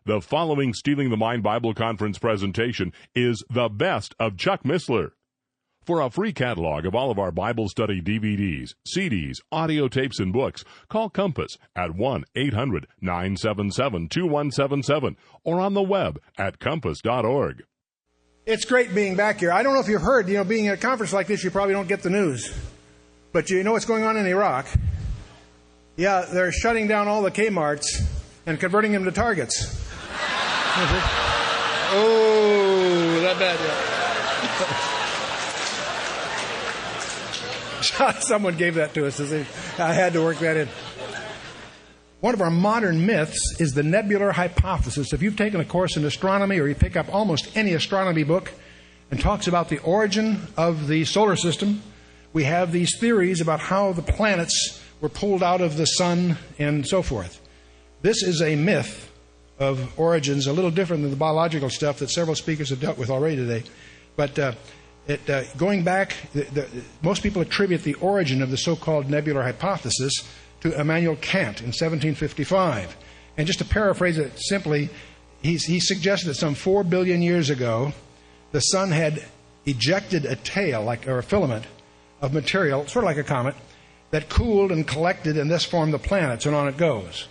The following Stealing the Mind Bible Conference presentation is the best of Chuck Missler. For a free catalog of all of our Bible study DVDs, CDs, audio tapes, and books, call Compass at 1-800-977-2177 or on the web at compass.org. It's great being back here. I don't know if you've heard, being at a conference like this, you probably don't get the news. But you know what's going on in Iraq? Yeah, they're shutting down all the Kmarts and converting them to Targets. Oh, that bad, yeah. Someone gave that to us. I had to work that in. One of our modern myths is the nebular hypothesis. If you've taken a course in astronomy or you pick up almost any astronomy book and talks about the origin of the solar system, we have these theories about how the planets were pulled out of the sun and so forth. This is a myth of origins, a little different than the biological stuff that several speakers have dealt with already today. But going back, most people attribute the origin of the so-called nebular hypothesis to Immanuel Kant in 1755. And just to paraphrase it simply, he suggested that some 4 billion years ago, the sun had ejected a tail, or a filament of material, sort of like a comet, that cooled and collected and thus formed the planets, and on it goes.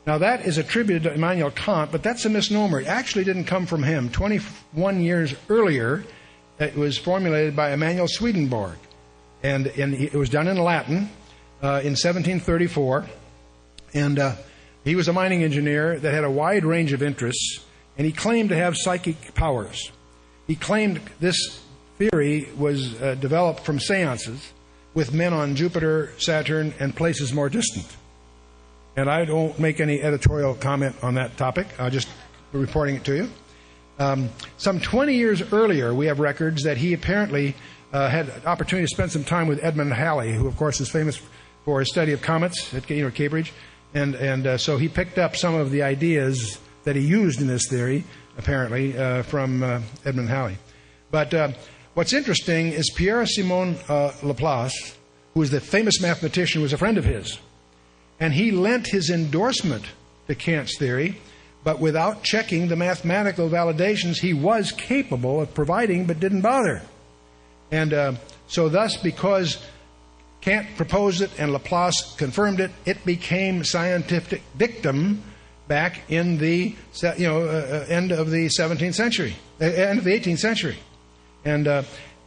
Now that is attributed to Immanuel Kant, but that's a misnomer. It actually didn't come from him. 21 years earlier, it was formulated by Emanuel Swedenborg, and it was done in Latin in 1734. And he was a mining engineer that had a wide range of interests, and he claimed to have psychic powers. He claimed this theory was developed from seances with men on Jupiter, Saturn, and places more distant. And I don't make any editorial comment on that topic. I'm just reporting it to you. Some 20 years earlier, we have records that he apparently had an opportunity to spend some time with Edmund Halley, who, of course, is famous for his study of comets at Cambridge. And so he picked up some of the ideas that he used in this theory, apparently, from Edmund Halley. But what's interesting is Pierre-Simon Laplace, who was the famous mathematician, was a friend of his. And he lent his endorsement to Kant's theory, but without checking the mathematical validations he was capable of providing, but didn't bother. And so thus, because Kant proposed it and Laplace confirmed it, it became scientific dictum back in the end of the 17th century, end of the 18th century. And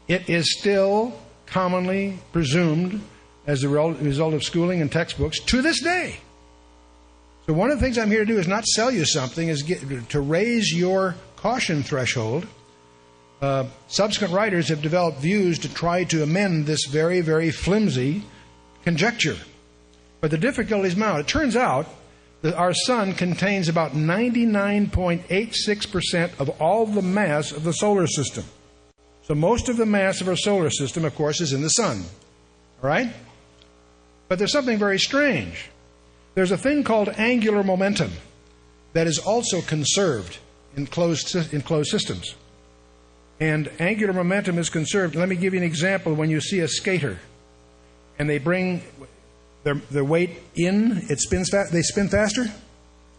it is still commonly presumed as a result of schooling and textbooks to this day. So one of the things I'm here to do is not sell you something, is to raise your caution threshold. Subsequent writers have developed views to try to amend this very, very flimsy conjecture. But the difficulties mount. It turns out that our sun contains about 99.86% of all the mass of the solar system. So most of the mass of our solar system, of course, is in the sun. All right? But there's something very strange. There's a thing called angular momentum that is also conserved in closed systems. And angular momentum is conserved. Let me give you an example. When you see a skater and they bring their weight in, they spin faster.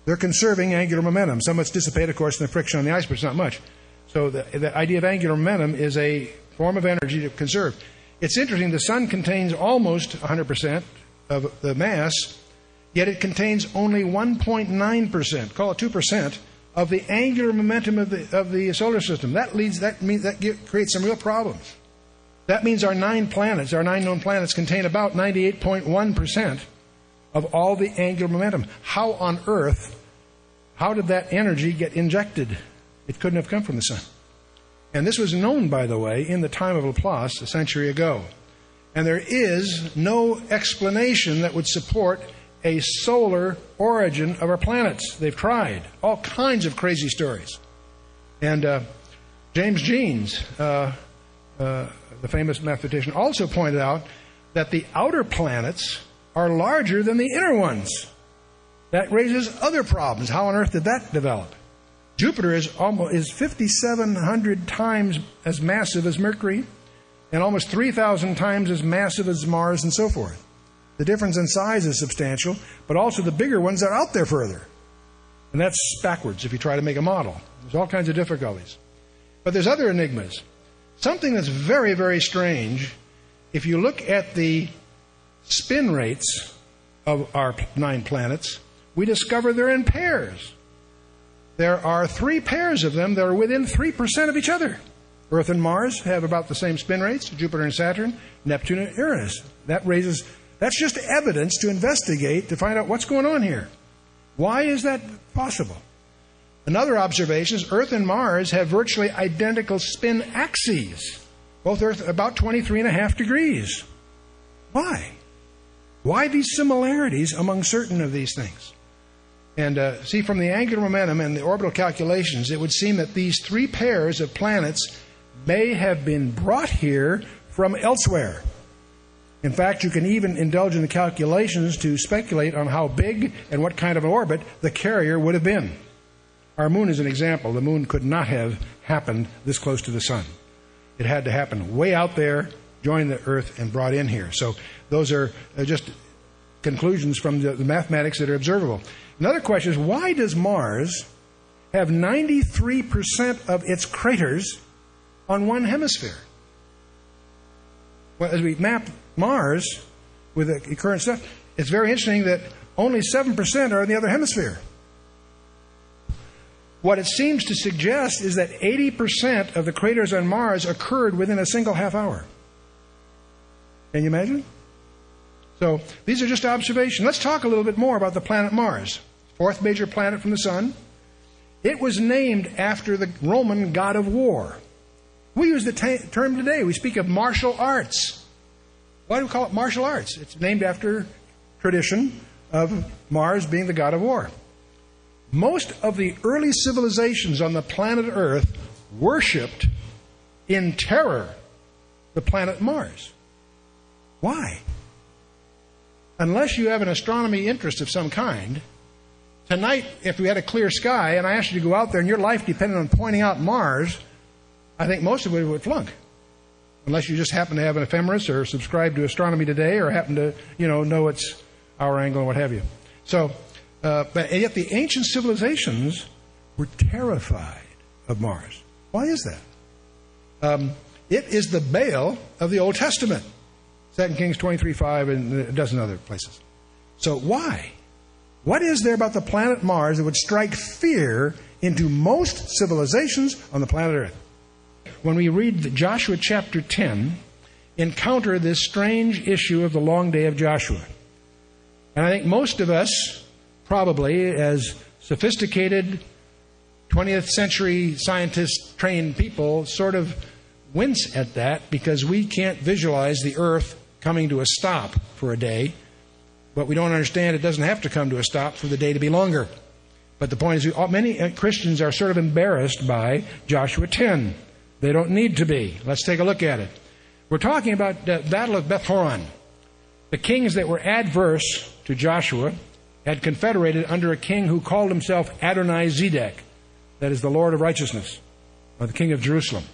They're conserving angular momentum. Some of it's dissipated, of course, in the friction on the ice, but it's not much. So the idea of angular momentum is a form of energy to conserve. It's interesting, the sun contains almost 100% of the mass, yet it contains only 1.9%, call it 2%, of the angular momentum of the solar system. That creates some real problems. That means our 9 known planets, contain about 98.1% of all the angular momentum. How on earth, how did that energy get injected? It couldn't have come from the sun. And this was known, by the way, in the time of Laplace, a century ago. And there is no explanation that would support a solar origin of our planets. They've tried all kinds of crazy stories. And James Jeans, the famous mathematician, also pointed out that the outer planets are larger than the inner ones. That raises other problems. How on earth did that develop? Jupiter is 5,700 times as massive as Mercury, and almost 3,000 times as massive as Mars, and so forth. The difference in size is substantial, but also the bigger ones are out there further. And that's backwards if you try to make a model. There's all kinds of difficulties. But there's other enigmas. Something that's very, very strange, if you look at the spin rates of our 9 planets, we discover they're in pairs. There are 3 pairs of them that are within 3% of each other. Earth and Mars have about the same spin rates, Jupiter and Saturn, Neptune and Uranus. That's just evidence to investigate to find out what's going on here. Why is that possible? Another observation is Earth and Mars have virtually identical spin axes. Both Earth about 23.5 degrees. Why? Why these similarities among certain of these things? And see, from the angular momentum and the orbital calculations, it would seem that these 3 pairs of planets may have been brought here from elsewhere. In fact, you can even indulge in the calculations to speculate on how big and what kind of an orbit the carrier would have been. Our moon is an example. The moon could not have happened this close to the sun. It had to happen way out there, join the Earth, and brought in here. So those are just conclusions from the mathematics that are observable. Another question is, why does Mars have 93% of its craters on one hemisphere? Well, as we map Mars with the current stuff, it's very interesting that only 7% are in the other hemisphere. What it seems to suggest is that 80% of the craters on Mars occurred within a single half hour. Can you imagine? So these are just observations. Let's talk a little bit more about the planet Mars. 4th major planet from the Sun. It was named after the Roman god of war. We use the term today. We speak of martial arts. Why do we call it martial arts? It's named after tradition of Mars being the god of war. Most of the early civilizations on the planet Earth worshipped in terror the planet Mars. Why? Unless you have an astronomy interest of some kind, tonight, if we had a clear sky and I asked you to go out there and your life depended on pointing out Mars, I think most of it would flunk. Unless you just happen to have an ephemeris or subscribe to Astronomy Today or happen to, know its hour angle and what have you. So, but yet the ancient civilizations were terrified of Mars. Why is that? It is the Baal of the Old Testament. 2 Kings 23:5 and a dozen other places. So why? What is there about the planet Mars that would strike fear into most civilizations on the planet Earth? When we read Joshua chapter 10, encounter this strange issue of the long day of Joshua. And I think most of us, probably as sophisticated 20th century scientist-trained people, sort of wince at that because we can't visualize the Earth coming to a stop for a day. But we don't understand it doesn't have to come to a stop for the day to be longer. But the point is, many Christians are sort of embarrassed by Joshua 10. They don't need to be. Let's take a look at it. We're talking about the Battle of Beth Horon. The kings that were adverse to Joshua had confederated under a king who called himself Adonai Zedek, that is the Lord of Righteousness, or the King of Jerusalem.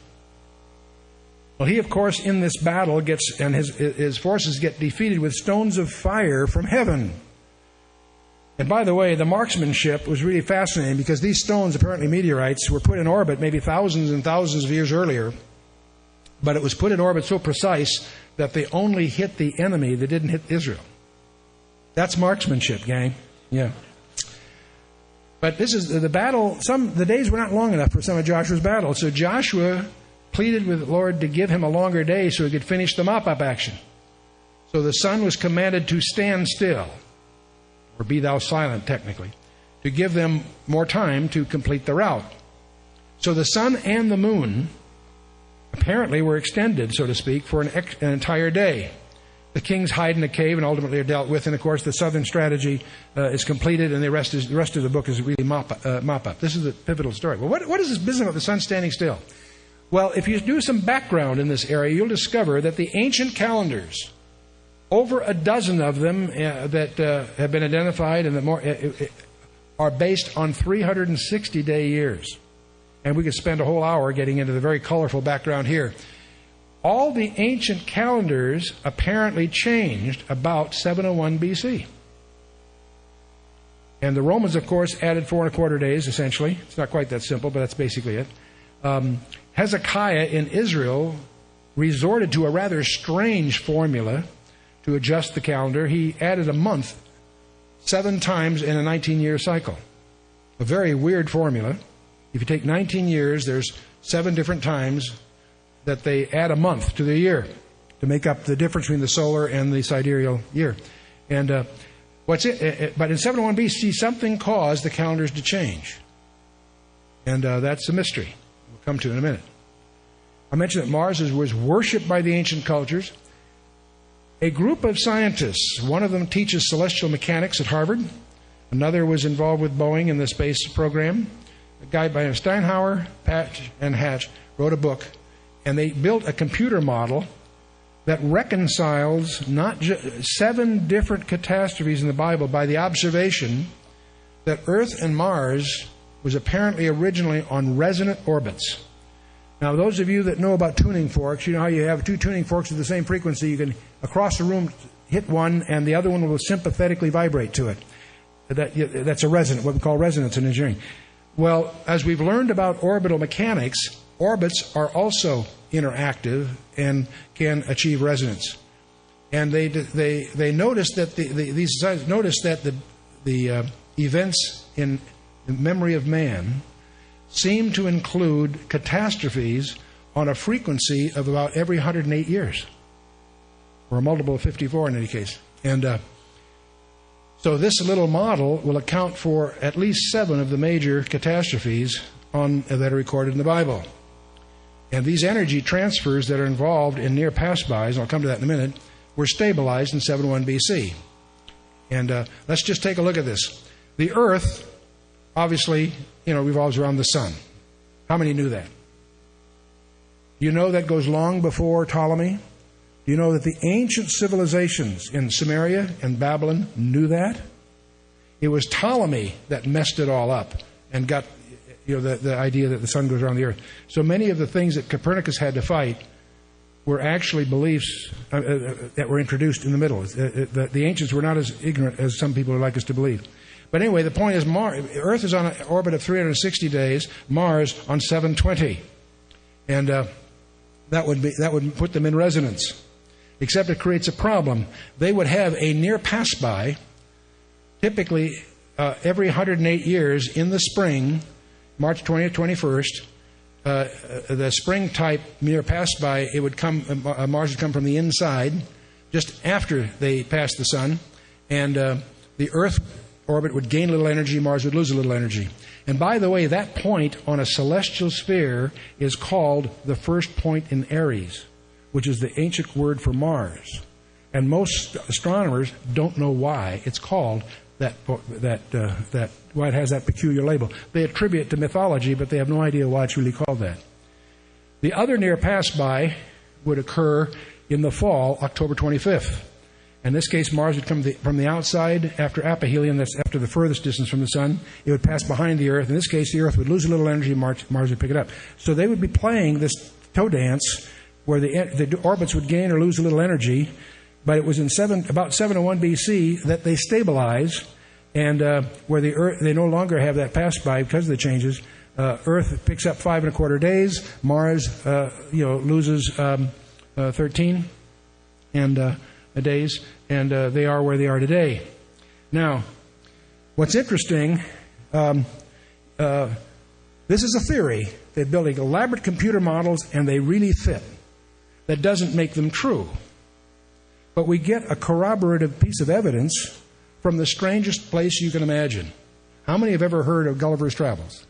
Well, he, of course, in this battle gets, and his forces get defeated with stones of fire from heaven. And by the way, the marksmanship was really fascinating because these stones, apparently meteorites, were put in orbit maybe thousands and thousands of years earlier. But it was put in orbit so precise that they only hit the enemy, they didn't hit Israel. That's marksmanship, gang. Yeah. But this is the battle. The days were not long enough for some of Joshua's battles. So Joshua pleaded with the Lord to give him a longer day so he could finish the mop-up action. So the sun was commanded to stand still, or be thou silent technically, to give them more time to complete the route. So the sun and the moon apparently were extended, so to speak, for an entire day. The kings hide in a cave and ultimately are dealt with, and of course the southern strategy is completed, and the rest of the book is really mop-up. This is a pivotal story. Well, what is this business about the sun standing still? Well, if you do some background in this area, you'll discover that the ancient calendars, over a dozen of them that have been identified, and are based on 360-day years. And we could spend a whole hour getting into the very colorful background here. All the ancient calendars apparently changed about 701 BC. And the Romans, of course, added 4¼ days, essentially. It's not quite that simple, but that's basically it. Hezekiah in Israel resorted to a rather strange formula to adjust the calendar. He added a month 7 times in a 19-year cycle. A very weird formula. If you take 19 years, there's 7 different times that they add a month to the year to make up the difference between the solar and the sidereal year. And but in 701 BC, something caused the calendars to change. And that's a mystery we'll come to in a minute. I mentioned that Mars was worshipped by the ancient cultures. A group of scientists, one of them teaches celestial mechanics at Harvard. Another was involved with Boeing in the space program. A guy by Steinhauer, Patch, and Hatch wrote a book, and they built a computer model that reconciles not 7 different catastrophes in the Bible by the observation that Earth and Mars was apparently originally on resonant orbits. Now, those of you that know about tuning forks, you know how you have 2 tuning forks with the same frequency. You can, across the room, hit one, and the other one will sympathetically vibrate to it. That's a resonant, what we call resonance in engineering. Well, as we've learned about orbital mechanics, orbits are also interactive and can achieve resonance. And they noticed that these scientists noticed that the events in the memory of man seem to include catastrophes on a frequency of about every 108 years, or a multiple of 54 in any case. And so this little model will account for at least 7 of the major catastrophes that are recorded in the Bible. And these energy transfers that are involved in near pass-bys, and I'll come to that in a minute, were stabilized in 701 BC. And let's just take a look at this. The Earth, obviously, revolves around the sun. How many knew that? You know that goes long before Ptolemy? Do you know that the ancient civilizations in Sumeria and Babylon knew that? It was Ptolemy that messed it all up and got the idea that the sun goes around the earth. So many of the things that Copernicus had to fight were actually beliefs that were introduced in the middle. The ancients were not as ignorant as some people would like us to believe. But anyway, the point is Earth is on an orbit of 360 days, Mars on 720. And that would put them in resonance. Except it creates a problem. They would have a near pass-by, typically every 108 years in the spring, March 20th, 21st, the spring type near pass-by, Mars would come from the inside, just after they pass the sun, and the Earth orbit would gain a little energy, Mars would lose a little energy. And by the way, that point on a celestial sphere is called the first point in Aries, which is the ancient word for Mars. And most astronomers don't know why it's called why it has that peculiar label. They attribute it to mythology, but they have no idea why it's really called that. The other near pass-by would occur in the fall, October 25th. In this case, Mars would come from the outside after aphelion, that's after the furthest distance from the sun. It would pass behind the Earth. In this case, the Earth would lose a little energy, Mars would pick it up. So they would be playing this toe dance where the orbits would gain or lose a little energy, but it was in about 701 BC that they stabilize, and where they no longer have that pass-by because of the changes. Earth picks up 5¼ days. Mars, loses 13 days, and they are where they are today. Now, what's interesting, this is a theory. They're building elaborate computer models, and they really fit. That doesn't make them true. But we get a corroborative piece of evidence from the strangest place you can imagine. How many have ever heard of Gulliver's Travels?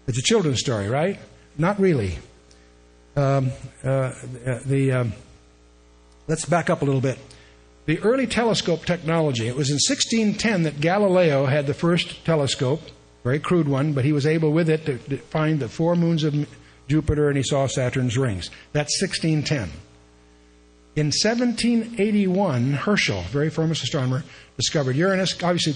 It's a children's story, right? Not really. Let's back up a little bit. The early telescope technology, it was in 1610 that Galileo had the first telescope, very crude one, but he was able with it to find the 4 moons of Jupiter, and he saw Saturn's rings. That's 1610. In 1781, Herschel, very famous astronomer, discovered Uranus. Obviously,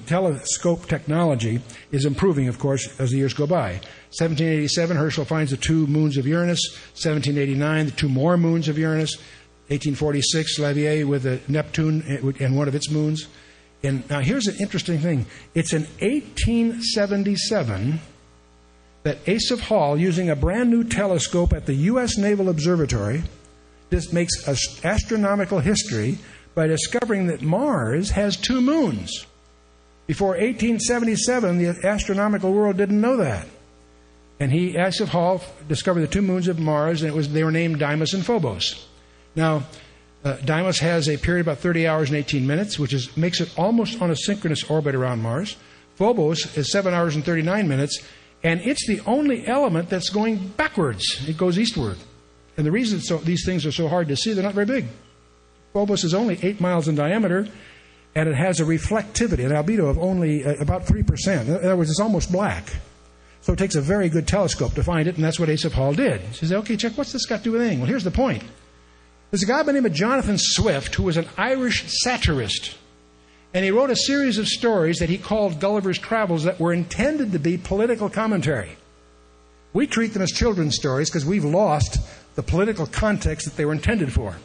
telescope technology is improving, of course, as the years go by. 1787, Herschel finds the 2 moons of Uranus. 1789, the 2 more moons of Uranus. 1846, Levier with Neptune and one of its moons. Now, here's an interesting thing. It's in 1877 that Asaph Hall, using a brand new telescope at the U.S. Naval Observatory, just makes astronomical history by discovering that Mars has 2 moons. Before 1877, the astronomical world didn't know that. And Asaph Hall, discovered the 2 moons of Mars, and they were named Deimos and Phobos. Now, Deimos has a period of about 30 hours and 18 minutes, which makes it almost on a synchronous orbit around Mars. Phobos is 7 hours and 39 minutes, and it's the only element that's going backwards. It goes eastward. And the reason these things are so hard to see, they're not very big. Phobos is only 8 miles in diameter, and it has a reflectivity, an albedo of only about 3%. In other words, it's almost black. So it takes a very good telescope to find it, and that's what Asaph Hall did. He says, okay, Chuck, what's this got to do with anything? Well, here's the point. There's a guy by the name of Jonathan Swift who was an Irish satirist. And he wrote a series of stories that he called Gulliver's Travels that were intended to be political commentary. We treat them as children's stories because we've lost the political context that they were intended for.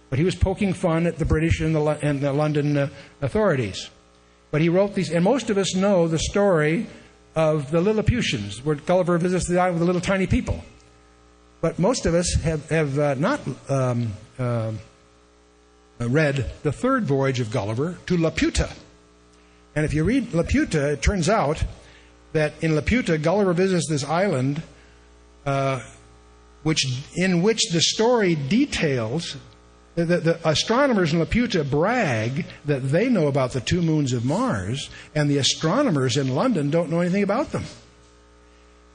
But he was poking fun at the British and the London authorities. But he wrote these, and most of us know the story of the Lilliputians, where Gulliver visits the island with the little tiny people. But most of us have not read the third voyage of Gulliver to Laputa. And if you read Laputa, it turns out that in Laputa, Gulliver visits this island in which the story details. The astronomers in Laputa brag that they know about the 2 moons of Mars, and the astronomers in London don't know anything about them.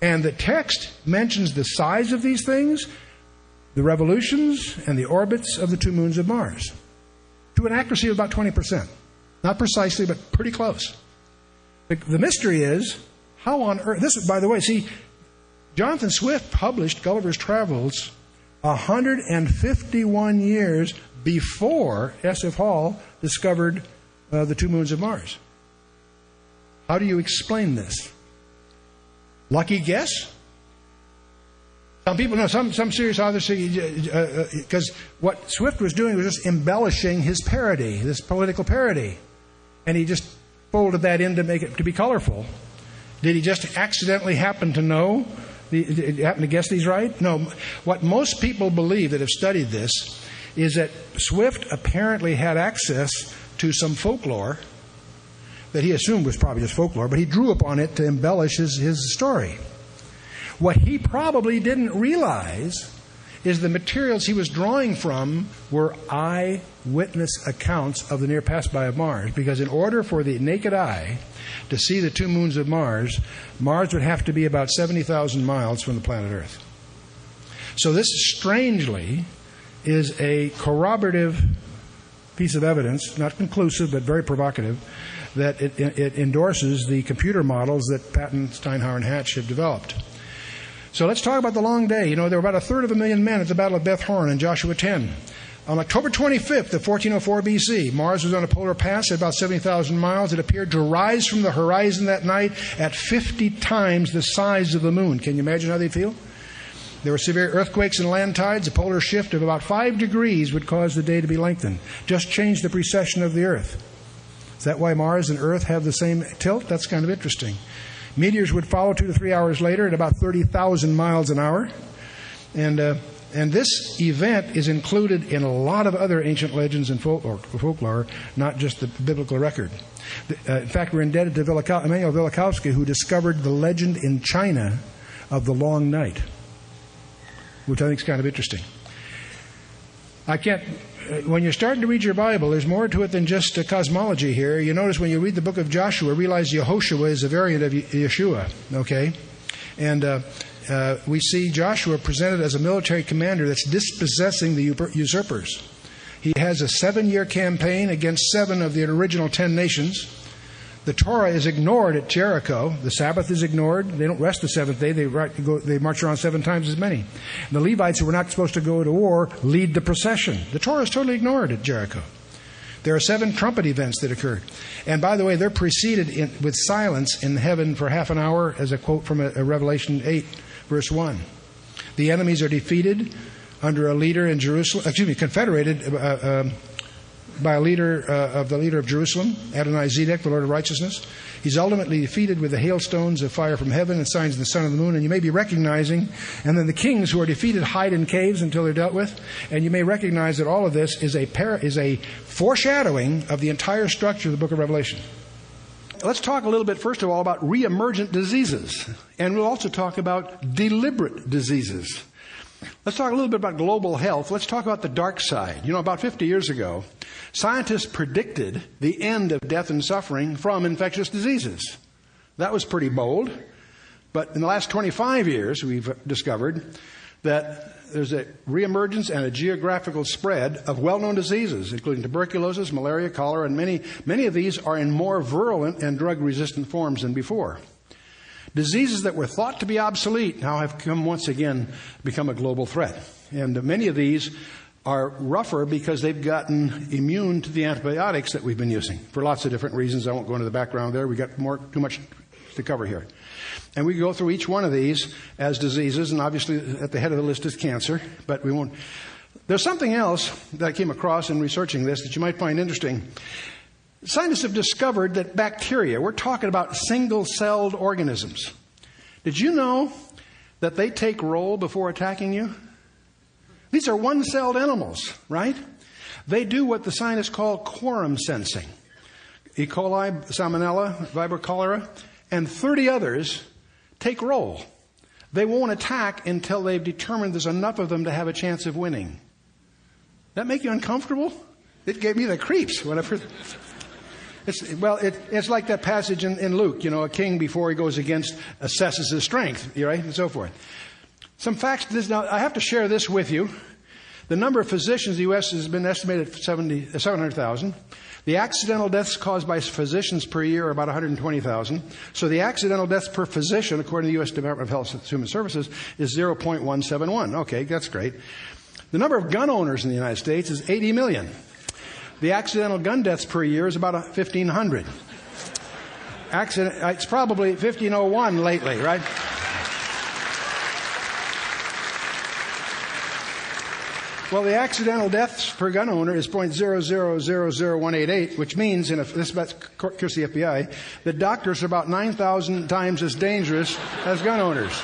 And the text mentions the size of these things, the revolutions, and the orbits of the 2 moons of Mars, to an accuracy of about 20%. Not precisely, but pretty close. The mystery is, how on earth... This, by the way, see, Jonathan Swift published Gulliver's Travels 151 years before Asaph Hall discovered the 2 moons of Mars. How do you explain this? Lucky guess? Some people know, some serious authors say, because what Swift was doing was just embellishing his parody, this political parody. And he just folded that in to make it to be colorful. Did he just accidentally happen to know? Happen to guess these right? No. What most people believe that have studied this is that Swift apparently had access to some folklore that he assumed was probably just folklore, but he drew upon it to embellish his story. What he probably didn't realize is the materials he was drawing from were eyewitness accounts of the near pass-by of Mars, because in order for the naked eye to see the 2 moons of Mars, Mars would have to be about 70,000 miles from the planet Earth. So this, strangely, is a corroborative piece of evidence, not conclusive, but very provocative, that it endorses the computer models that Patton, Steinhauer, and Hatch have developed. So let's talk about the long day. You know, there were about 1/3 men at the Battle of Beth Horon in Joshua 10. On October 25th of 1404 BC, Mars was on a polar pass at about 70,000 miles. It appeared to rise from the horizon that night at 50 times the size of the moon. Can you imagine how they feel? There were severe earthquakes and land tides. A polar shift of about 5 degrees would cause the day to be lengthened. Just change the precession of the Earth. Is that why Mars and Earth have the same tilt? That's kind of interesting. Meteors would follow 2 to 3 hours later at about 30,000 miles an hour. And this event is included in a lot of other ancient legends and folklore, not just the biblical record. In fact, we're indebted to Emanuel Velikovsky, who discovered the legend in China of the long night, which I think is kind of interesting. When you're starting to read your Bible, there's more to it than just cosmology here. You notice when you read the book of Joshua, realize Yehoshua is a variant of Yeshua, okay? And we see Joshua presented as a military commander that's dispossessing the usurpers. He has a 7-year campaign against 7 of the original 10 nations. The Torah is ignored at Jericho. The Sabbath is ignored. They don't rest the 7th day. They march around 7 times as many. And the Levites, who were not supposed to go to war, lead the procession. The Torah is totally ignored at Jericho. There are 7 trumpet events that occurred. And by the way, they're preceded with silence in heaven for half an hour, as a quote from a Revelation 8, verse 1. The enemies are defeated under a leader in Jerusalem, confederated by a leader the leader of Jerusalem, Adonai-Zedek, the Lord of righteousness. He's ultimately defeated with the hailstones of fire from heaven and signs of the sun and the moon. And you may be recognizing, and then the kings who are defeated hide in caves until they're dealt with. And you may recognize that all of this is a foreshadowing of the entire structure of the book of Revelation. Let's talk a little bit, first of all, about re-emergent diseases. And we'll also talk about deliberate diseases. Let's talk a little bit about global health. Let's talk about the dark side. You know, about 50 years ago, scientists predicted the end of death and suffering from infectious diseases. That was pretty bold. But in the last 25 years, we've discovered that there's a reemergence and a geographical spread of well-known diseases, including tuberculosis, malaria, cholera, and many of these are in more virulent and drug-resistant forms than before. Diseases that were thought to be obsolete now have once again become a global threat. And many of these are rougher because they've gotten immune to the antibiotics that we've been using for lots of different reasons. I won't go into the background there. We've got too much to cover here. And we go through each one of these as diseases, and obviously at the head of the list is cancer, but we won't. There's something else that I came across in researching this that you might find interesting. Scientists have discovered that bacteria, we're talking about single-celled organisms. Did you know that they take roll before attacking you? These are one-celled animals, right? They do what the scientists call quorum sensing. E. coli, Salmonella, Vibrio cholera, and 30 others take roll. They won't attack until they've determined there's enough of them to have a chance of winning. That make you uncomfortable? It gave me the creeps when I first... It's like that passage in Luke, you know, a king before he goes against assesses his strength, right, and so forth. Some facts. Now, I have to share this with you. The number of physicians in the U.S. has been estimated at 700,000. The accidental deaths caused by physicians per year are about 120,000. So the accidental deaths per physician, according to the U.S. Department of Health and Human Services, is 0.171. Okay, that's great. The number of gun owners in the United States is 80 million. The accidental gun deaths per year is about 1,500. It's probably 1501 lately, right? Well, the accidental deaths per gun owner is 0.0000188, which means, this is about courtesy of the FBI, that doctors are about 9,000 times as dangerous as gun owners.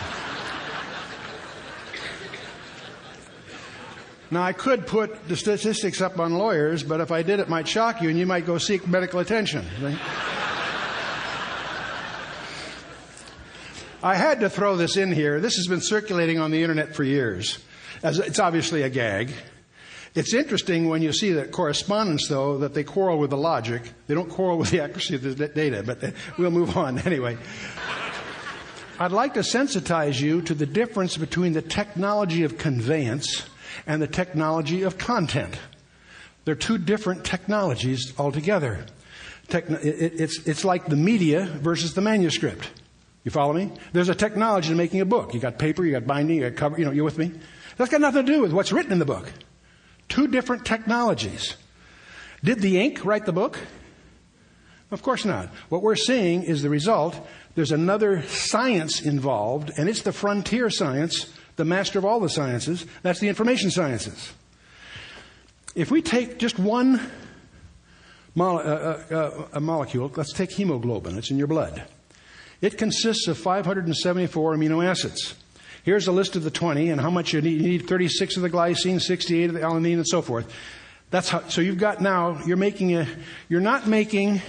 Now, I could put the statistics up on lawyers, but if I did, it might shock you, and you might go seek medical attention. Right? I had to throw this in here. This has been circulating on the internet for years. It's obviously a gag. It's interesting when you see that correspondence, though, that they quarrel with the logic. They don't quarrel with the accuracy of the data, but we'll move on anyway. I'd like to sensitize you to the difference between the technology of conveyance and the technology of content. They're two different technologies altogether. It's like the media versus the manuscript. You follow me? There's a technology to making a book. You got paper, you got binding, you got cover. You with me? That's got nothing to do with what's written in the book. Two different technologies. Did the ink write the book? Of course not. What we're seeing is the result. There's another science involved, and it's the frontier science, the master of all the sciences. That's the information sciences. If we take just one molecule, let's take hemoglobin. It's in your blood. It consists of 574 amino acids. Here's a list of the 20 and how much you need. You need 36 of the glycine, 68 of the alanine, and so forth. That's how. So you've got now. You're not making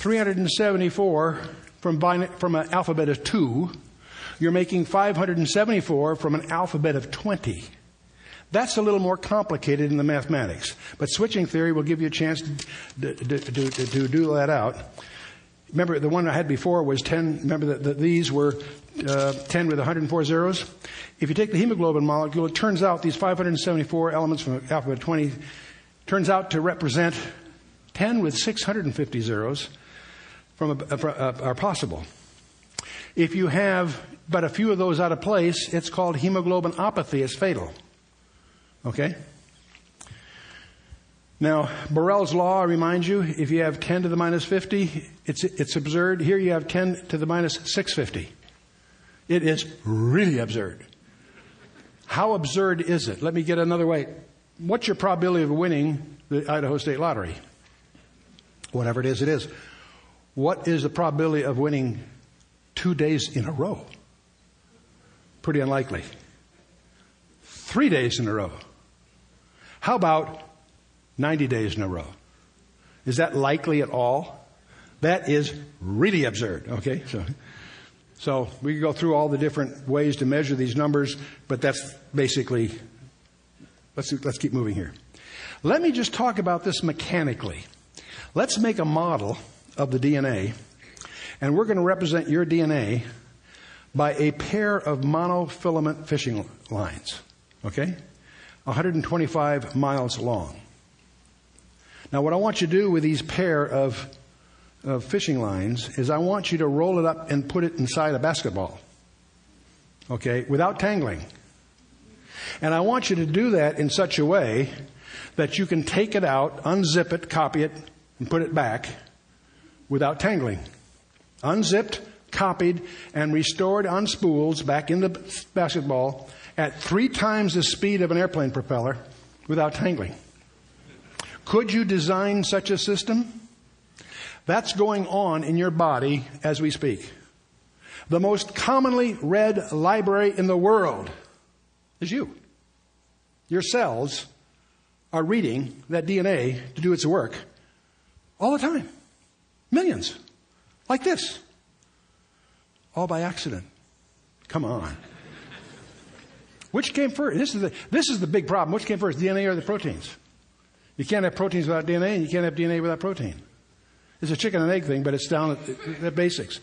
374 from an alphabet of 2. You're making 574 from an alphabet of 20. That's a little more complicated in the mathematics. But switching theory will give you a chance to do that out. Remember, the one I had before was 10. Remember that these were 10 with 104 zeros. If you take the hemoglobin molecule, it turns out these 574 elements from alphabet 20 turns out to represent 10 with 650 zeros are possible. If you have but a few of those out of place, it's called hemoglobinopathy. It's fatal. Okay? Now, Borel's law, I remind you, if you have 10 to the minus 50, it's absurd. Here you have 10 to the minus 650. It is really absurd. How absurd is it? Let me get another way. What's your probability of winning the Idaho State Lottery. Whatever it is, it is. What is the probability of winning 2 days in a row? Pretty unlikely. 3 days in a row. How about 90 days in a row? Is that likely at all? That is really absurd, okay? So we can go through all the different ways to measure these numbers, but that's basically, let's keep moving here. Let me just talk about this mechanically. Let's make a model of the DNA, and we're going to represent your DNA by a pair of monofilament fishing lines, okay? 125 miles long. Now, what I want you to do with these pair of fishing lines is I want you to roll it up and put it inside a basketball, okay, without tangling. And I want you to do that in such a way that you can take it out, unzip it, copy it, and put it back without tangling. Unzipped, copied, and restored on spools back in the basketball at 3 times the speed of an airplane propeller without tangling. Could you design such a system? That's going on in your body as we speak. The most commonly read library in the world is you. Your cells are reading that DNA to do its work all the time. Millions. Like this. All by accident. Come on. Which came first? This is the big problem. Which came first, DNA or the proteins? You can't have proteins without DNA, and you can't have DNA without protein. It's a chicken and egg thing, but it's down at the basics.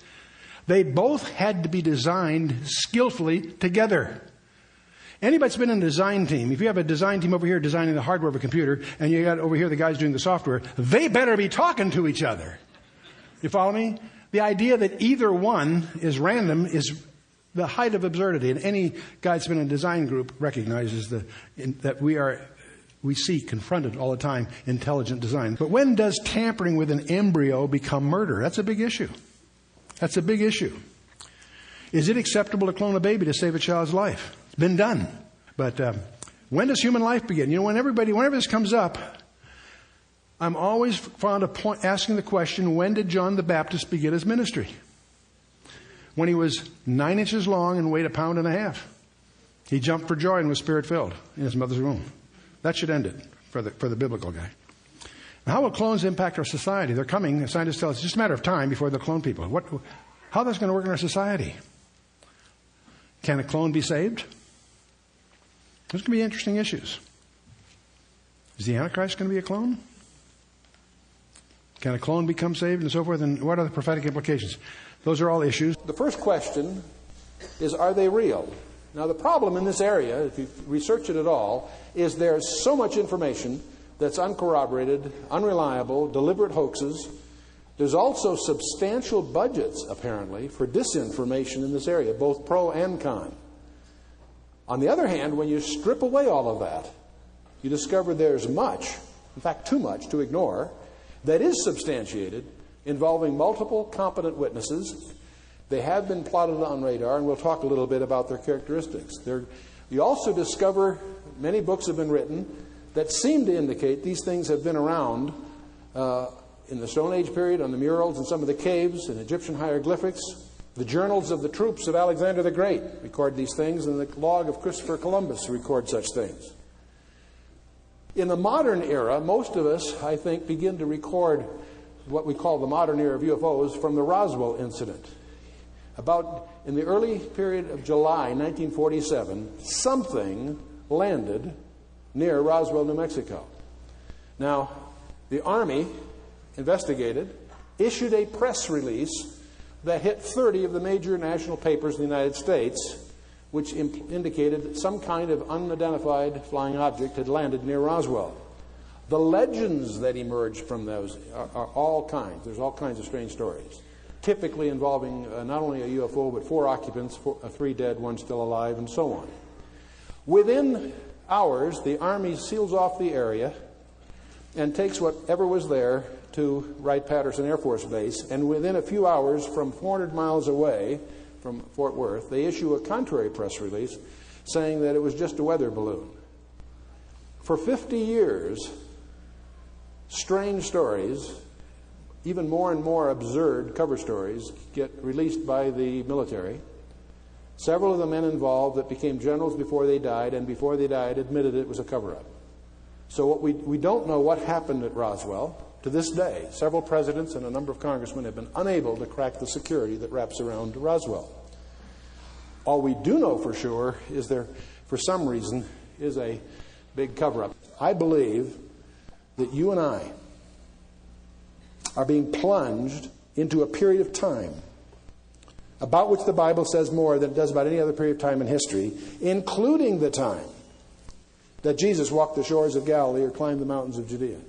They both had to be designed skillfully together. Anybody that's been in a design team, if you have a design team over here designing the hardware of a computer, and you got over here the guys doing the software, they better be talking to each other. You follow me? The idea that either one is random is the height of absurdity. And any guy that's been in a design group recognizes that we see confronted all the time intelligent design. But when does tampering with an embryo become murder? That's a big issue. That's a big issue. Is it acceptable to clone a baby to save a child's life? It's been done. But when does human life begin? You know, whenever this comes up, I'm always fond of asking the question, when did John the Baptist begin his ministry? When he was 9 inches long and weighed 1.5 pounds. He jumped for joy and was spirit-filled in his mother's womb. That should end it for the biblical guy. Now, how will clones impact our society? They're coming. The scientists tell us it's just a matter of time before they'll clone people. How that's going to work in our society? Can a clone be saved? Those can be interesting issues. Is the Antichrist going to be a clone? Can a clone become saved and so forth? And what are the prophetic implications? Those are all issues. The first question is, are they real? Now, the problem in this area, if you research it at all, is there's so much information that's uncorroborated, unreliable, deliberate hoaxes. There's also substantial budgets, apparently, for disinformation in this area, both pro and con. On the other hand, when you strip away all of that, you discover there's much, in fact, too much to ignore, that is substantiated, involving multiple competent witnesses. They have been plotted on radar, and we'll talk a little bit about their characteristics. You also discover many books have been written that seem to indicate these things have been around in the Stone Age period, on the murals in some of the caves, in Egyptian hieroglyphics. The journals of the troops of Alexander the Great record these things, and the log of Christopher Columbus records such things. In the modern era, most of us, I think, begin to record what we call the modern era of UFOs from the Roswell incident. About in the early period of July 1947, something landed near Roswell, New Mexico. Now, the Army investigated, issued a press release that hit 30 of the major national papers in the United States, which indicated that some kind of unidentified flying object had landed near Roswell. The legends that emerged from those are all kinds. There's all kinds of strange stories, typically involving not only a UFO, but 4 occupants, 3 dead, 1 still alive, and so on. Within hours, the Army seals off the area and takes whatever was there to Wright-Patterson Air Force Base, and within a few hours, from 400 miles away from Fort Worth, they issue a contrary press release saying that it was just a weather balloon. For 50 years, strange stories, even more and more absurd cover stories, get released by the military. Several of the men involved that became generals before they died, and before they died admitted it was a cover-up. So what we don't know what happened at Roswell. To this day, several presidents and a number of congressmen have been unable to crack the security that wraps around Roswell. All we do know for sure is there, for some reason, is a big cover-up. I believe that you and I are being plunged into a period of time about which the Bible says more than it does about any other period of time in history, including the time that Jesus walked the shores of Galilee or climbed the mountains of Judea.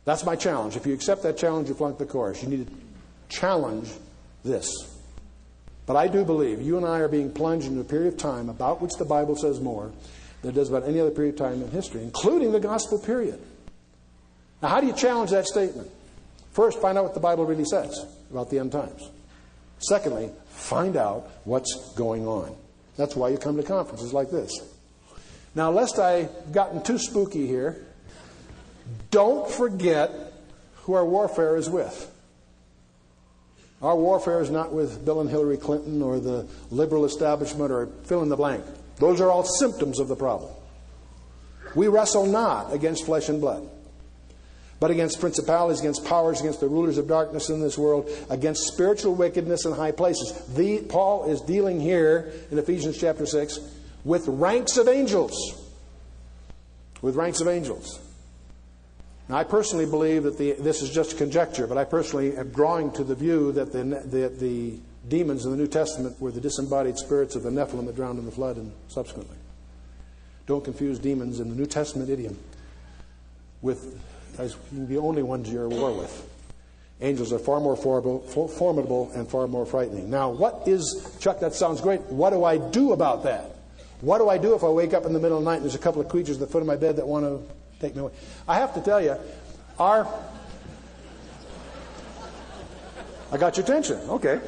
That's my challenge. If you accept that challenge, you flunk the course. You need to challenge this. But I do believe you and I are being plunged into a period of time about which the Bible says more than it does about any other period of time in history, including the gospel period. Now, how do you challenge that statement? First, find out what the Bible really says about the end times. Secondly, find out what's going on. That's why you come to conferences like this. Now, lest I've gotten too spooky here, don't forget who our warfare is with. Our warfare is not with Bill and Hillary Clinton or the liberal establishment or fill in the blank. Those are all symptoms of the problem. We wrestle not against flesh and blood, but against principalities, against powers, against the rulers of darkness in this world, against spiritual wickedness in high places. Paul is dealing here in Ephesians chapter 6 with ranks of angels. With ranks of angels. Now, I personally believe that this is just conjecture, but I personally am drawing to the view that the demons in the New Testament were the disembodied spirits of the Nephilim that drowned in the flood and subsequently. Don't confuse demons in the New Testament idiom with the only ones you're at war with. Angels are far more formidable and far more frightening. Now, Chuck, that sounds great. What do I do about that? What do I do if I wake up in the middle of the night and there's a couple of creatures at the foot of my bed that want to take me away? I have to tell you, I got your attention. Okay.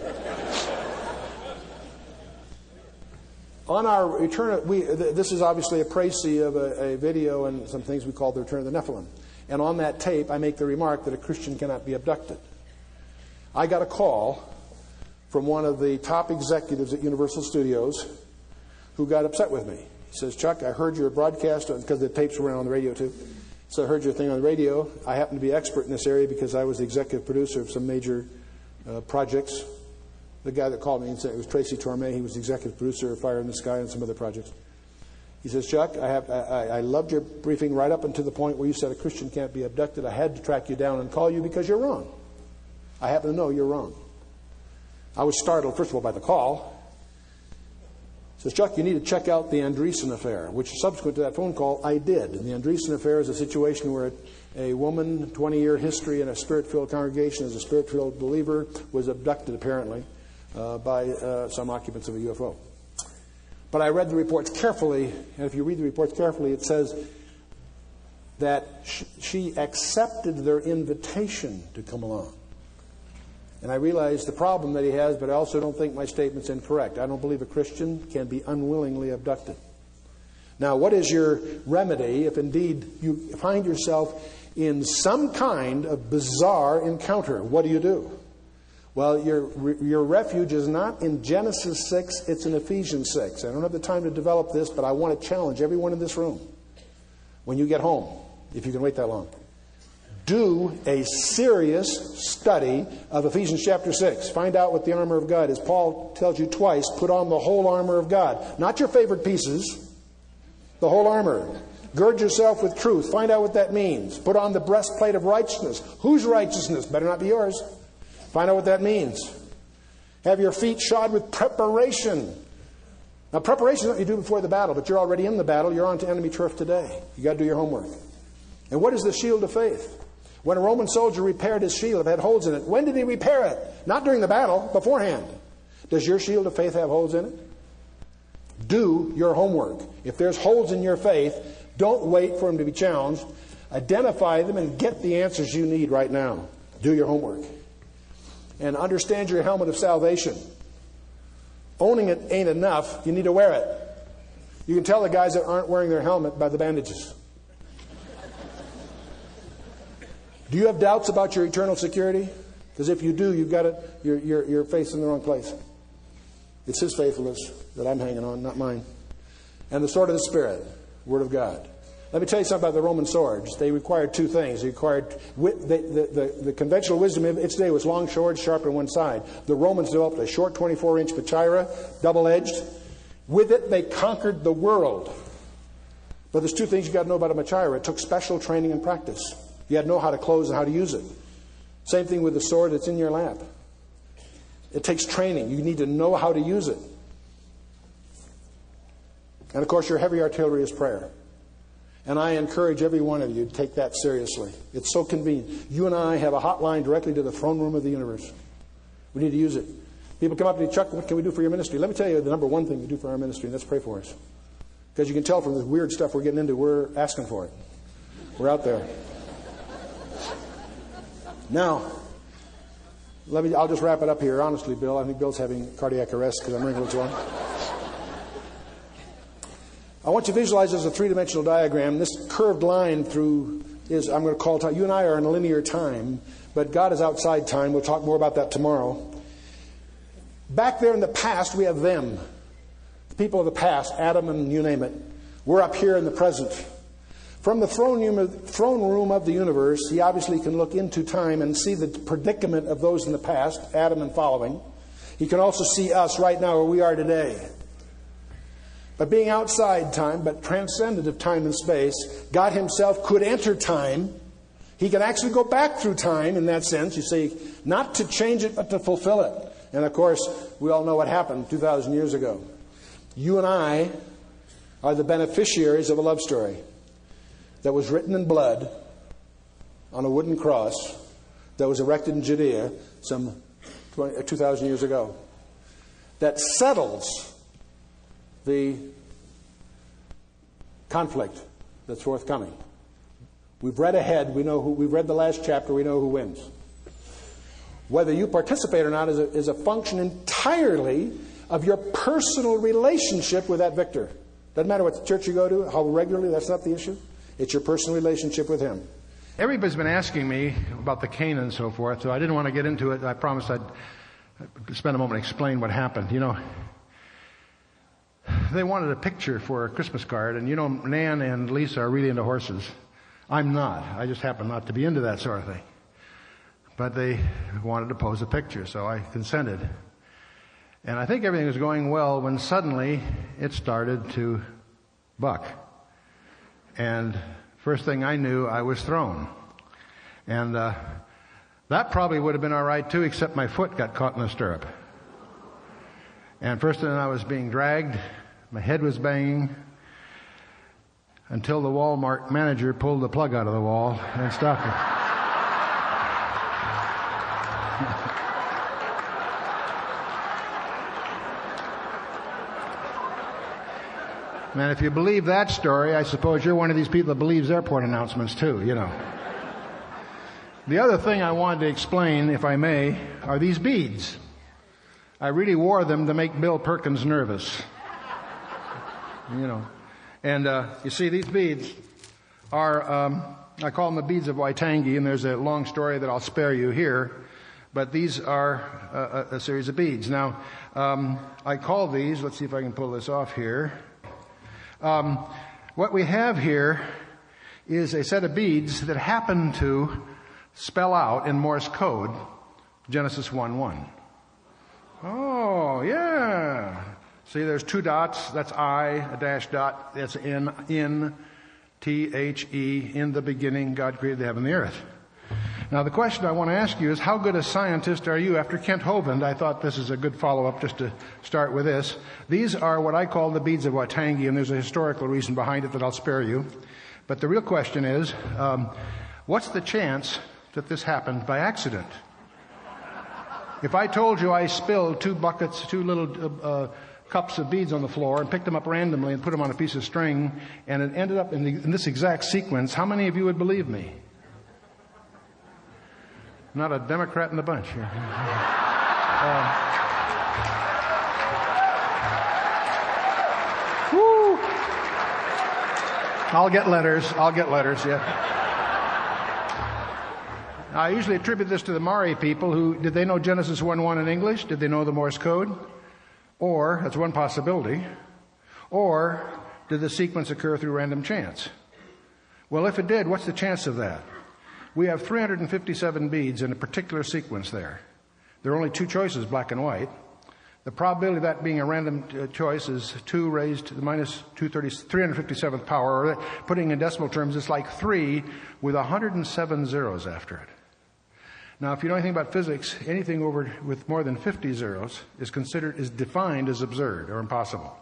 On our return, this is obviously a précis of a video and some things we call the Return of the Nephilim. And on that tape, I make the remark that a Christian cannot be abducted. I got a call from one of the top executives at Universal Studios who got upset with me. He says, Chuck, I heard your broadcast, because the tapes were on the radio too. So I heard your thing on the radio. I happen to be expert in this area because I was the executive producer of some major projects. The guy that called me and said it was Tracy Torme. He was the executive producer of Fire in the Sky and some other projects. He says, Chuck, I loved your briefing right up until the point where you said a Christian can't be abducted. I had to track you down and call you because you're wrong. I happen to know you're wrong. I was startled, first of all, by the call. He says, Chuck, you need to check out the Andreessen affair, which subsequent to that phone call, I did. And the Andreessen affair is a situation where a woman, 20-year history in a spirit-filled congregation as a spirit-filled believer, was abducted, apparently, by some occupants of a UFO. But I read the reports carefully, and if you read the reports carefully, it says that she accepted their invitation to come along. And I realize the problem that he has, but I also don't think my statement's incorrect. I don't believe a Christian can be unwillingly abducted. Now, what is your remedy if indeed you find yourself in some kind of bizarre encounter? What do? Well, your refuge is not in Genesis 6, it's in Ephesians 6. I don't have the time to develop this, but I want to challenge everyone in this room. When you get home, if you can wait that long, do a serious study of Ephesians chapter 6. Find out what the armor of God is. Paul tells you twice, put on the whole armor of God. Not your favorite pieces, the whole armor. Gird yourself with truth. Find out what that means. Put on the breastplate of righteousness. Whose righteousness? Better not be yours. Find out what that means. Have your feet shod with preparation. Now, preparation is what you do before the battle, but you're already in the battle. You're on to enemy turf today. You've got to do your homework. And what is the shield of faith? When a Roman soldier repaired his shield, it had holes in it. When did he repair it? Not during the battle, beforehand. Does your shield of faith have holes in it? Do your homework. If there's holes in your faith, don't wait for them to be challenged. Identify them and get the answers you need right now. Do your homework. And understand your helmet of salvation. Owning it ain't enough. You need to wear it. You can tell the guys that aren't wearing their helmet by the bandages. Do you have doubts about your eternal security? Because if you do, you've got it. You're facing the wrong place. It's His faithfulness that I'm hanging on, not mine. And the sword of the Spirit, Word of God. Let me tell you something about the Roman swords. They required two things. They required the conventional wisdom of its day was long swords, sharp on one side. The Romans developed a short 24-inch machaira, double-edged. With it, they conquered the world. But there's two things you got to know about a machaira. It took special training and practice. You had to know how to close and how to use it. Same thing with the sword that's in your lap. It takes training. You need to know how to use it. And of course, your heavy artillery is prayer. And I encourage every one of you to take that seriously. It's so convenient. You and I have a hotline directly to the throne room of the universe. We need to use it. People come up to me, Chuck, what can we do for your ministry? Let me tell you the number one thing we do for our ministry, and that's pray for us. Because you can tell from the weird stuff we're getting into, we're asking for it. We're out there. Now, I'll just wrap it up here. Honestly, Bill, I think Bill's having cardiac arrest because I'm wrinkling too long. I want you to visualize as a three-dimensional diagram. This curved line through is, I'm going to call time. You and I are in linear time, but God is outside time. We'll talk more about that tomorrow. Back there in the past, we have them. The people of the past, Adam and you name it. We're up here in the present. From the throne room of the universe, he obviously can look into time and see the predicament of those in the past, Adam and following. He can also see us right now where we are today. But being outside time, but transcendent of time and space, God himself could enter time. He can actually go back through time in that sense. You see, not to change it, but to fulfill it. And of course, we all know what happened 2,000 years ago. You and I are the beneficiaries of a love story that was written in blood on a wooden cross that was erected in Judea some 2,000 years ago. That settles the conflict that's forthcoming. We've read ahead. We've read the last chapter. We know who wins. Whether you participate or not is a function entirely of your personal relationship with that victor. Doesn't matter what church you go to, how regularly, that's not the issue. It's your personal relationship with him. Everybody's been asking me about the Canaan and so forth, so I didn't want to get into it. I promised I'd spend a moment and explain what happened. You know, they wanted a picture for a Christmas card, and you know, Nan and Lisa are really into horses. I'm not. I just happen not to be into that sort of thing. But they wanted to pose a picture, so I consented. And I think everything was going well when suddenly it started to buck. And first thing I knew, I was thrown. And that probably would have been all right too, except my foot got caught in the stirrup. And first thing I was being dragged, my head was banging, until the Walmart manager pulled the plug out of the wall and stopped me. Man, if you believe that story, I suppose you're one of these people that believes airport announcements too, you know. The other thing I wanted to explain, if I may, are these beads. I really wore them to make Bill Perkins nervous. You know. And you see, these beads are, I call them the beads of Waitangi, and there's a long story that I'll spare you here. But these are a series of beads. Now, I call these, let's see if I can pull this off here. What we have here is a set of beads that happen to spell out in Morse code Genesis 1:1. Oh, yeah. See, there's two dots. That's I, a dash dot. That's in, T-H-E, in the beginning, God created the heaven and the earth. Now, the question I want to ask you is, how good a scientist are you? After Kent Hovind, I thought this is a good follow-up just to start with this. These are what I call the beads of Waitangi, and there's a historical reason behind it that I'll spare you. But the real question is, what's the chance that this happened by accident? If I told you I spilled two little cups of beads on the floor and picked them up randomly and put them on a piece of string, and it ended up in this exact sequence, how many of you would believe me? Not a Democrat in the bunch here. Woo. I'll get letters, yeah. I usually attribute this to the Maori people who, did they know Genesis 1:1 in English? Did they know the Morse code? Or, that's one possibility, or did the sequence occur through random chance? Well, if it did, what's the chance of that? We have 357 beads in a particular sequence there. There are only two choices, black and white. The probability of that being a random choice is 2 raised to the minus 357th power, or putting in decimal terms, it's like 3 with 107 zeros after it. Now, if you know anything about physics, anything over with more than 50 zeros is defined as absurd or impossible.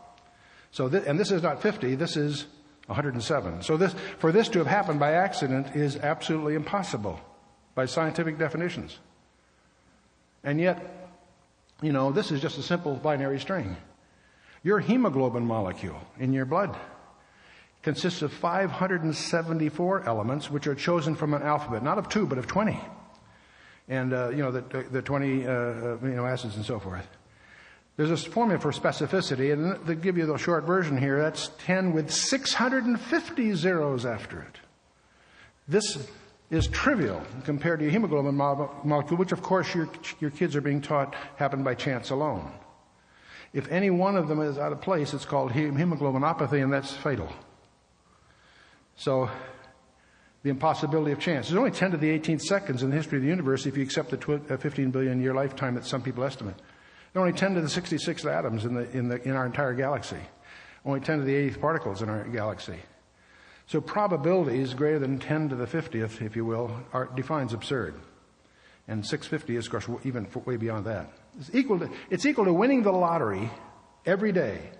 So, and this is not 50, this is 107. So for this to have happened by accident is absolutely impossible by scientific definitions. And yet, you know, this is just a simple binary string. Your hemoglobin molecule in your blood consists of 574 elements, which are chosen from an alphabet, not of 2, but of 20. And, you know, the 20 amino acids and so forth. There's a formula for specificity, and they give you the short version here. That's 10 with 650 zeros after it. This is trivial compared to your hemoglobin molecule, which, of course, your kids are being taught happened by chance alone. If any one of them is out of place, it's called hemoglobinopathy, and that's fatal. So, the impossibility of chance. There's only 10 to the 18th seconds in the history of the universe if you accept the 15 billion year lifetime that some people estimate. There are only 10 to the 66th atoms in our entire galaxy. Only 10 to the 80th particles in our galaxy. So probabilities greater than 10 to the 50th, if you will, defines absurd. And 650 is, of course, even way beyond that. It's equal to winning the lottery every day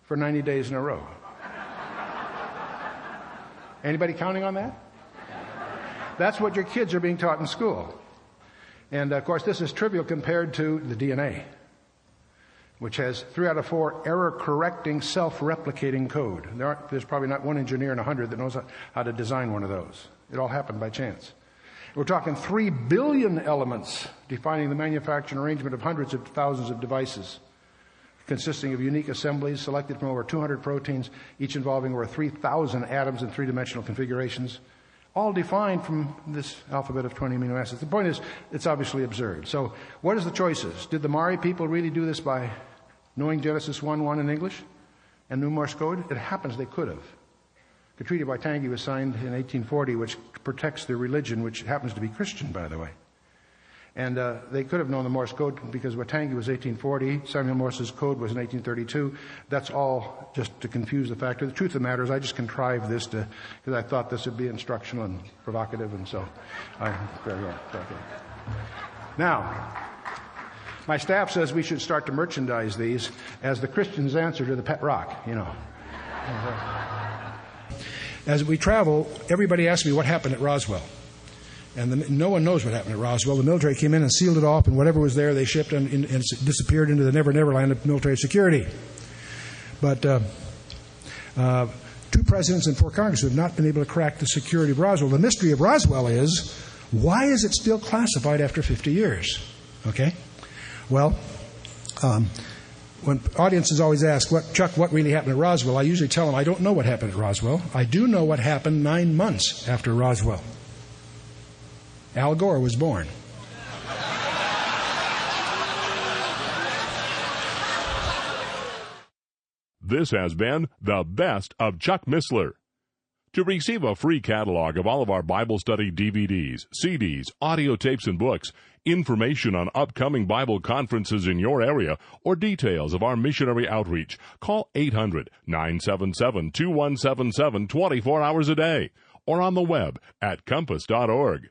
for 90 days in a row. Anybody counting on that? That's what your kids are being taught in school. And, of course, this is trivial compared to the DNA, which has 3 out of 4 error-correcting, self-replicating code. There's probably not one engineer in 100 that knows how to design one of those. It all happened by chance. We're talking 3 billion elements defining the manufacture and arrangement of hundreds of thousands of devices, consisting of unique assemblies selected from over 200 proteins, each involving over 3,000 atoms in three-dimensional configurations, all defined from this alphabet of 20 amino acids. The point is, it's obviously absurd. So what is the choices? Did the Maori people really do this by knowing Genesis 1:1 in English and knew Morse code? It happens they could have. The Treaty of Waitangi was signed in 1840, which protects their religion, which happens to be Christian, by the way. And they could have known the Morse code because Waitangi was 1840, Samuel Morse's code was in 1832. That's all just to confuse the factor. The truth of the matter is I just contrived this because I thought this would be instructional and provocative, and so I'm very well. Now, my staff says we should start to merchandise these as the Christian's answer to the pet rock, you know. As we travel, everybody asks me what happened at Roswell. And no one knows what happened at Roswell. The military came in and sealed it off, and whatever was there, they shipped and disappeared into the Never Never Land of military security. But 2 presidents and 4 Congress have not been able to crack the security of Roswell. The mystery of Roswell is, why is it still classified after 50 years? Okay? Well, when audiences always ask, Chuck, what really happened at Roswell? I usually tell them I don't know what happened at Roswell. I do know what happened 9 months after Roswell. Al Gore was born. This has been The Best of Chuck Missler. To receive a free catalog of all of our Bible study DVDs, CDs, audio tapes, and books, information on upcoming Bible conferences in your area, or details of our missionary outreach, call 800-977-2177 24 hours a day, or on the web at compass.org.